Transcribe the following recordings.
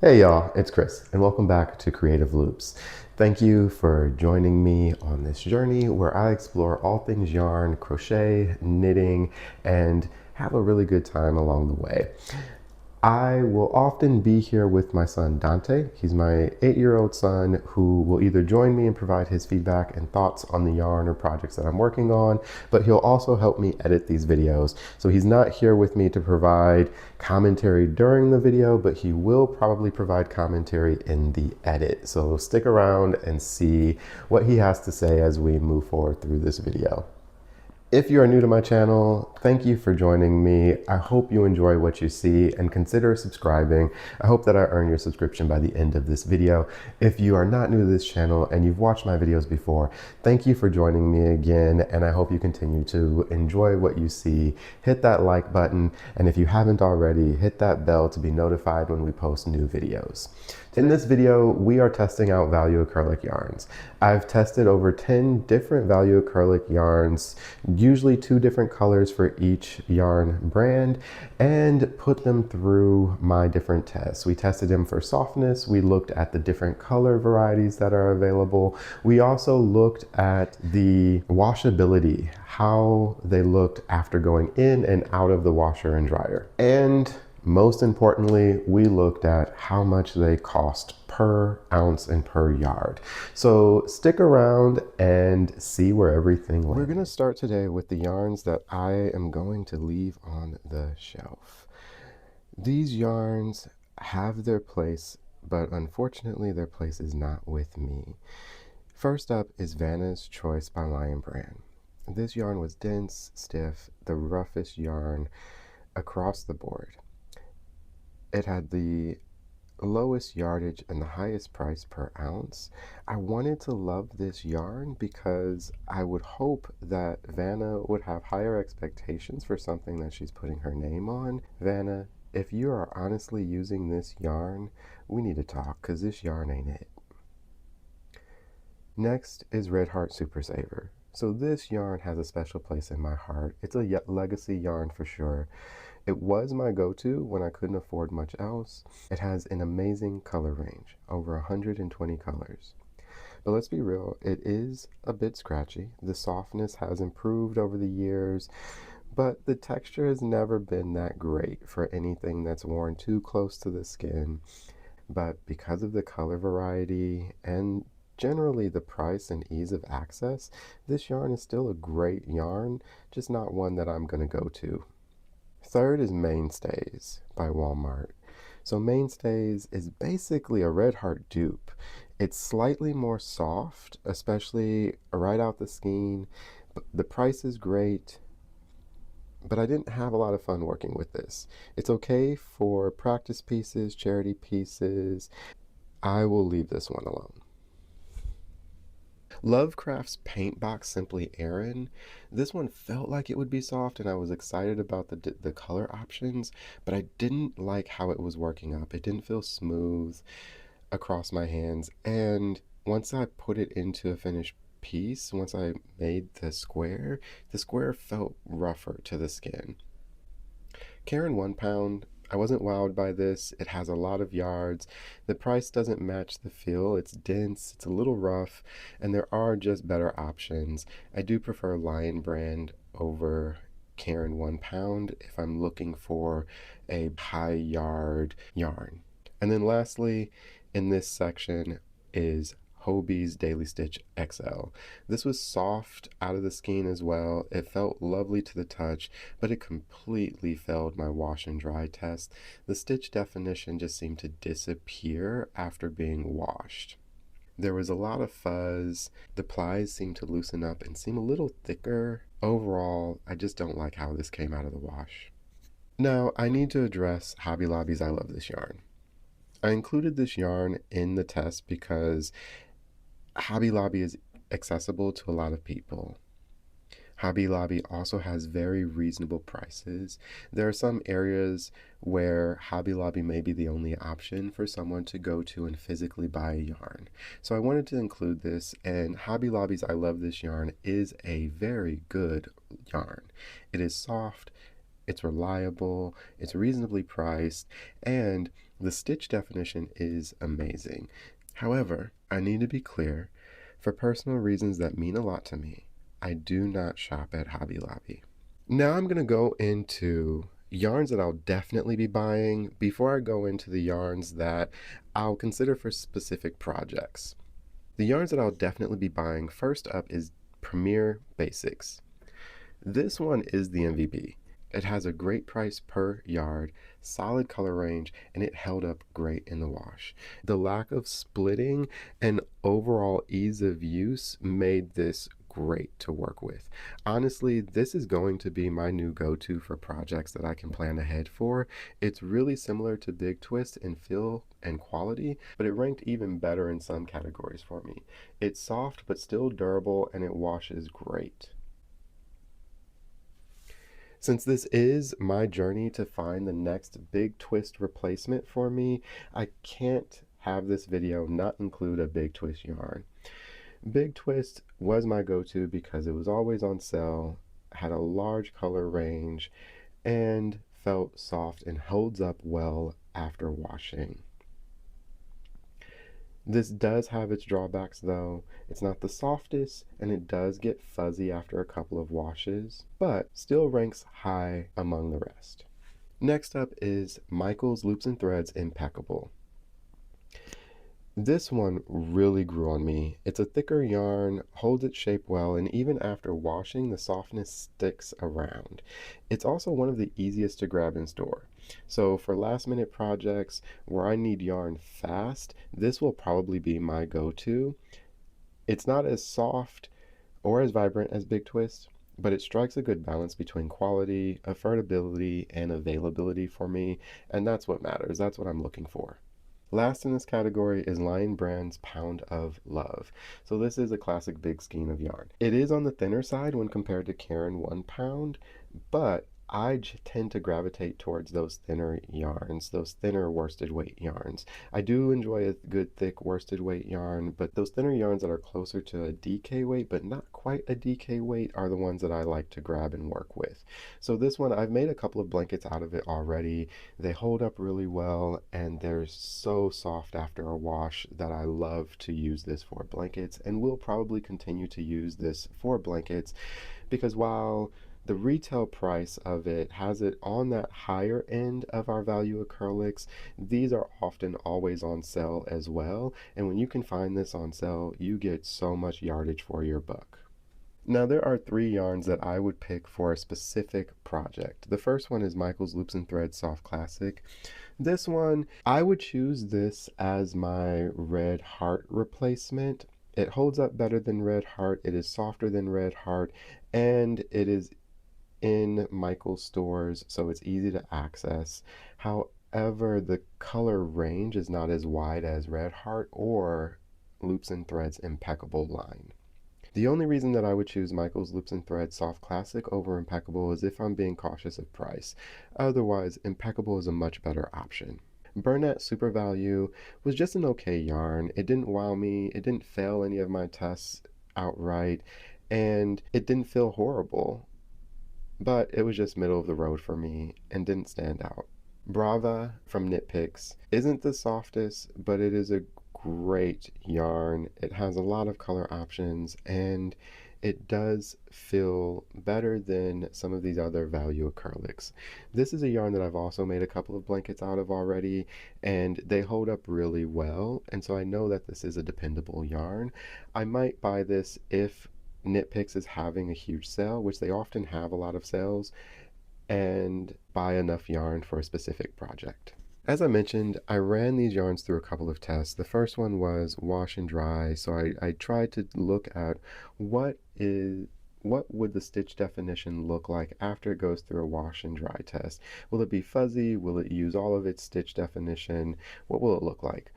Hey y'all, it's Chris, and welcome back to Creative Loops. Thank you for joining me on this journey where I explore all things yarn, crochet, knitting, and have a really good time along the way. I will often be here with my son Dante. He's my 8-year-old son who will either join me and provide his feedback and thoughts on the yarn or projects that I'm working on, but he'll also help me edit these videos. So he's not here with me to provide commentary during the video, but he will probably provide commentary in the edit. So stick around and see what he has to say as we move forward through this video. If you are new to my channel, thank you for joining me. I hope you enjoy what you see and consider subscribing. I hope that I earn your subscription by the end of this video. If you are not new to this channel and you've watched my videos before, thank you for joining me again, and I hope you continue to enjoy what you see. Hit that like button, and if you haven't already, hit that bell to be notified when we post new videos. In this video, we are testing out value acrylic yarns. I've tested over 10 different value acrylic yarns, usually 2 different colors for each yarn brand, and put them through my different tests. We tested them for softness. We looked at the different color varieties that are available. We also looked at the washability, how they looked after going in and out of the washer and dryer. And most importantly, we looked at how much they cost per ounce and per yard. So stick around and see where everything lands. We're going to start today with the yarns that I am going to leave on the shelf. These yarns have their place, but unfortunately their place is not with me. First up is Vanna's Choice by Lion Brand. This yarn was dense, stiff, the roughest yarn across the board. It had the lowest yardage and the highest price per ounce. I wanted to love this yarn because I would hope that Vanna would have higher expectations for something that she's putting her name on. Vanna, if you are honestly using this yarn, we need to talk because this yarn ain't it. Next is Red Heart Super Saver. So this yarn has a special place in my heart. It's a legacy yarn for sure. It was my go-to when I couldn't afford much else. It has an amazing color range, over 120 colors. But let's be real, it is a bit scratchy. The softness has improved over the years, but the texture has never been that great for anything that's worn too close to the skin. But because of the color variety and generally the price and ease of access, this yarn is still a great yarn, just not one that I'm going to go to. Third is Mainstays by Walmart. So Mainstays is basically a Red Heart dupe. It's slightly more soft, especially right out the skein. The price is great, but I didn't have a lot of fun working with this. It's okay for practice pieces, charity pieces. I will leave this one alone. Lovecraft's Paintbox Simply Aran. This one felt like it would be soft, and I was excited about the color options, but I didn't like how it was working up. It didn't feel smooth across my hands, and once I put it into a finished piece, once I made the square felt rougher to the skin. Caron 1 pound, I wasn't wowed by this. It has a lot of yards. The price doesn't match the feel. It's dense, it's a little rough, and there are just better options. I do prefer Lion Brand over Caron 1 pound if I'm looking for a high yard yarn. And then lastly, in this section is Hobie's Daily Stitch XL. This was soft out of the skein as well. It felt lovely to the touch, but it completely failed my wash and dry test. The stitch definition just seemed to disappear after being washed. There was a lot of fuzz. The plies seemed to loosen up and seem a little thicker. Overall, I just don't like how this came out of the wash. Now, I need to address Hobby Lobby's I Love This Yarn. I included this yarn in the test because Hobby Lobby is accessible to a lot of people. Hobby Lobby also has very reasonable prices. There are some areas where Hobby Lobby may be the only option for someone to go to and physically buy a yarn. So I wanted to include this, and Hobby Lobby's I Love This Yarn is a very good yarn. It is soft, it's reliable, it's reasonably priced, and The stitch definition is amazing. However, I need to be clear, for personal reasons that mean a lot to me, I do not shop at Hobby Lobby. Now I'm going to go into yarns that I'll definitely be buying before I go into the yarns that I'll consider for specific projects. The yarns that I'll definitely be buying first up is Premier Basix. This one is the MVP. It has a great price per yard, solid color range, and it held up great in the wash. The lack of splitting and overall ease of use made this great to work with. Honestly, this is going to be my new go-to for projects that I can plan ahead for. It's really similar to Big Twist in feel and quality, but it ranked even better in some categories for me. It's soft but still durable, and it washes great. Since this is my journey to find the next Big Twist replacement for me, I can't have this video not include a Big Twist yarn. Big Twist was my go-to because it was always on sale, had a large color range, and felt soft and holds up well after washing. This does have its drawbacks though. It's not the softest and it does get fuzzy after a couple of washes, but still ranks high among the rest. Next up is Michael's Loops and Threads Impeccable. This one really grew on me. It's a thicker yarn, holds its shape well, and even after washing, the softness sticks around. It's also one of the easiest to grab in store. So for last minute projects where I need yarn fast, this will probably be my go-to. It's not as soft or as vibrant as Big Twist, but it strikes a good balance between quality, affordability, and availability for me, and that's what matters. That's what I'm looking for. Last in this category is Lion Brand's Pound of Love. So this is a classic big skein of yarn. It is on the thinner side when compared to Caron 1 pound, but I tend to gravitate towards those thinner yarns, those thinner worsted weight yarns. I do enjoy a good thick worsted weight yarn, but those thinner yarns that are closer to a DK weight, but not quite a DK weight, are the ones that I like to grab and work with. So this one, I've made a couple of blankets out of it already. They hold up really well, and they're so soft after a wash that I love to use this for blankets, and will probably continue to use this for blankets, because while the retail price of it has it on that higher end of our value acrylics, these are often always on sale as well, and when you can find this on sale, you get so much yardage for your buck. Now there are 3 yarns that I would pick for a specific project. The first one is Michael's Loops and Threads Soft Classic. This one, I would choose this as my Red Heart replacement. It holds up better than Red Heart, it is softer than Red Heart, and it is in Michael's stores, so it's easy to access. However, the color range is not as wide as Red Heart or Loops and Threads Impeccable line. The only reason that I would choose Michael's Loops and Threads Soft Classic over Impeccable is if I'm being cautious of price. Otherwise, Impeccable is a much better option. Burnett Super Value was just an okay yarn. It didn't wow me, it didn't fail any of my tests outright, and it didn't feel horrible. But it was just middle of the road for me and didn't stand out. Brava from Knitpicks isn't the softest, but it is a great yarn. It has a lot of color options, and it does feel better than some of these other value acrylics. This is a yarn that I've also made a couple of blankets out of already, and they hold up really well, and so I know that this is a dependable yarn. I might buy this if Knitpicks is having a huge sale, which they often have a lot of sales, and buy enough yarn for a specific project. As I mentioned, I ran these yarns through a couple of tests. The first one was wash and dry, so I tried to look at what would the stitch definition look like after it goes through a wash and dry test. Will it be fuzzy? Will it use all of its stitch definition? What will it look like?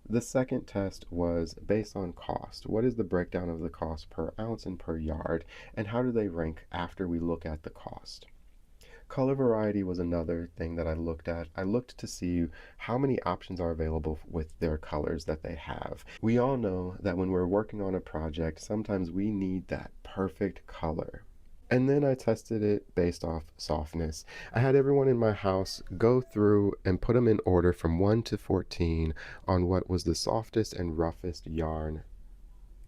The second test was based on cost. What is the breakdown of the cost per ounce and per yard, and how do they rank after we look at the cost? Color variety was another thing that I looked at. I looked to see how many options are available with their colors that they have. We all know that when we're working on a project, sometimes we need that perfect color. And then I tested it based off softness. I had everyone in my house go through and put them in order from 1 to 14 on what was the softest and roughest yarn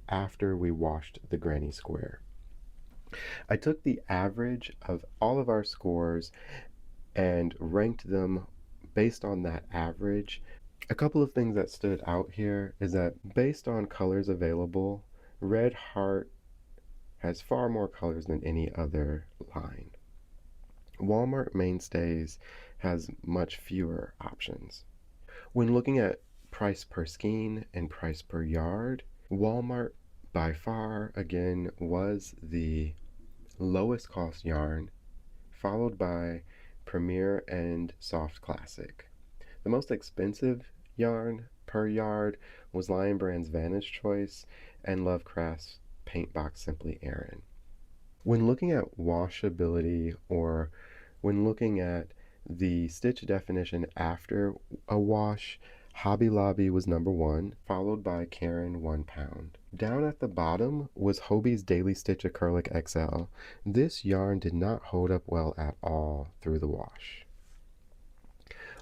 after we washed the granny square. I took the average of all of our scores and ranked them based on that average. A couple of things that stood out here is that based on colors available, Red Heart has far more colors than any other line. Walmart Mainstays has much fewer options. When looking at price per skein and price per yard, Walmart by far again was the lowest cost yarn, followed by Premier and Soft Classic. The most expensive yarn per yard was Lion Brand's Vantage Choice and Lovecraft's Paintbox Simply Aran. When looking at washability, or when looking at the stitch definition after a wash, Hobby Lobby was number one, followed by Karen 1 pound. Down at the bottom was Hobie's Daily Stitch Acrylic XL. This yarn did not hold up well at all through the wash.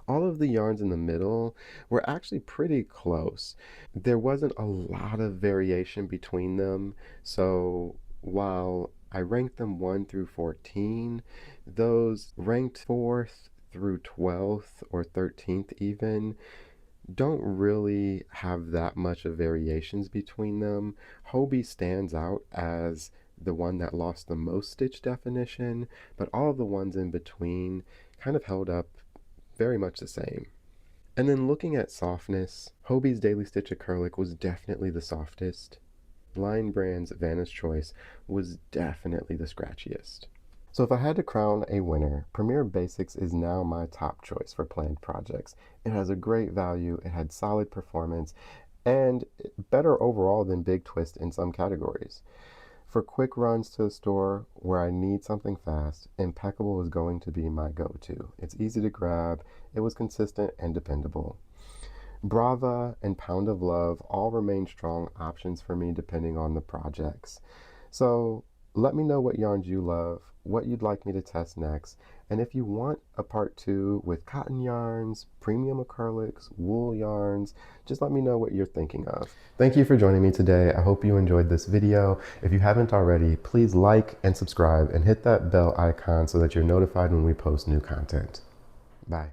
All of the yarns in the middle were actually pretty close. There wasn't a lot of variation between them, so while I ranked them 1 through 14, those ranked 4th through 12th or 13th even don't really have that much of variations between them. Hobie stands out as the one that lost the most stitch definition, but all of the ones in between kind of held up very much the same. And then looking at softness, Hobie's Daily Stitch Acrylic was definitely the softest. Lion Brand's Vantage Choice was definitely the scratchiest. So if I had to crown a winner, Premier Basix is now my top choice for planned projects. It has a great value, it had solid performance, and better overall than Big Twist in some categories. For quick runs to the store where I need something fast, Impeccable is going to be my go-to. It's easy to grab, it was consistent and dependable. Brava and Pound of Love all remain strong options for me depending on the projects. So let me know what yarns you love, what you'd like me to test next, and if you want a part 2 with cotton yarns, premium acrylics, wool yarns, just let me know what you're thinking of. Thank you for joining me today. I hope you enjoyed this video. If you haven't already, please like and subscribe and hit that bell icon so that you're notified when we post new content. Bye.